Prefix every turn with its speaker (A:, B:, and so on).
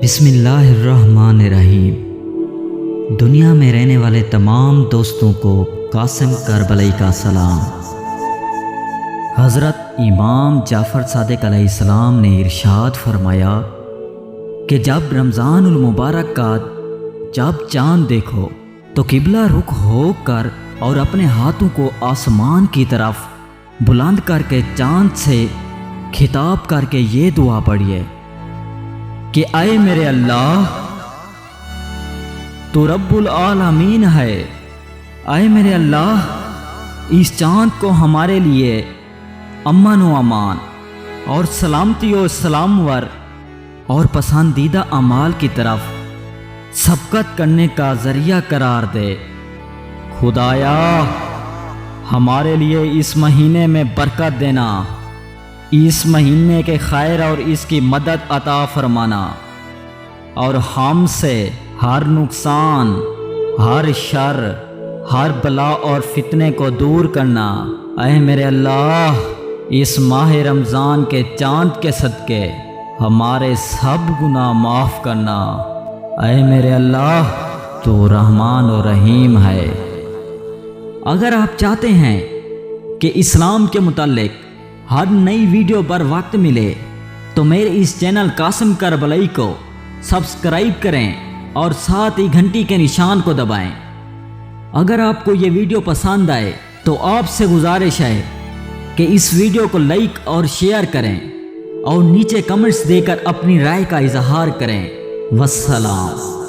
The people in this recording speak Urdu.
A: بسم اللہ الرحمن الرحیم۔ دنیا میں رہنے والے تمام دوستوں کو قاسم کربلائی کا سلام۔ حضرت امام جعفر صادق علیہ السلام نے ارشاد فرمایا کہ جب رمضان المبارک کا جب چاند دیکھو تو قبلہ رخ ہو کر اور اپنے ہاتھوں کو آسمان کی طرف بلند کر کے چاند سے خطاب کر کے یہ دعا پڑھیے کہ اے میرے اللہ، تو رب العالمین ہے۔ اے میرے اللہ، اس چاند کو ہمارے لیے امن و امان اور سلامتی و سلامور اور پسندیدہ اعمال کی طرف سبقت کرنے کا ذریعہ قرار دے۔ خدایا، ہمارے لیے اس مہینے میں برکت دینا، اس مہینے کے خیر اور اس کی مدد عطا فرمانا، اور ہم سے ہر نقصان، ہر شر، ہر بلا اور فتنے کو دور کرنا۔ اے میرے اللہ، اس ماہ رمضان کے چاند کے صدقے ہمارے سب گناہ معاف کرنا۔ اے میرے اللہ، تو رحمان و رحیم ہے۔ اگر آپ چاہتے ہیں کہ اسلام کے متعلق ہر نئی ویڈیو پر وقت ملے تو میرے اس چینل قاسم کربلائی کو سبسکرائب کریں اور ساتھ ہی گھنٹی کے نشان کو دبائیں۔ اگر آپ کو یہ ویڈیو پسند آئے تو آپ سے گزارش ہے کہ اس ویڈیو کو لائک اور شیئر کریں اور نیچے کمنٹس دے کر اپنی رائے کا اظہار کریں۔ والسلام۔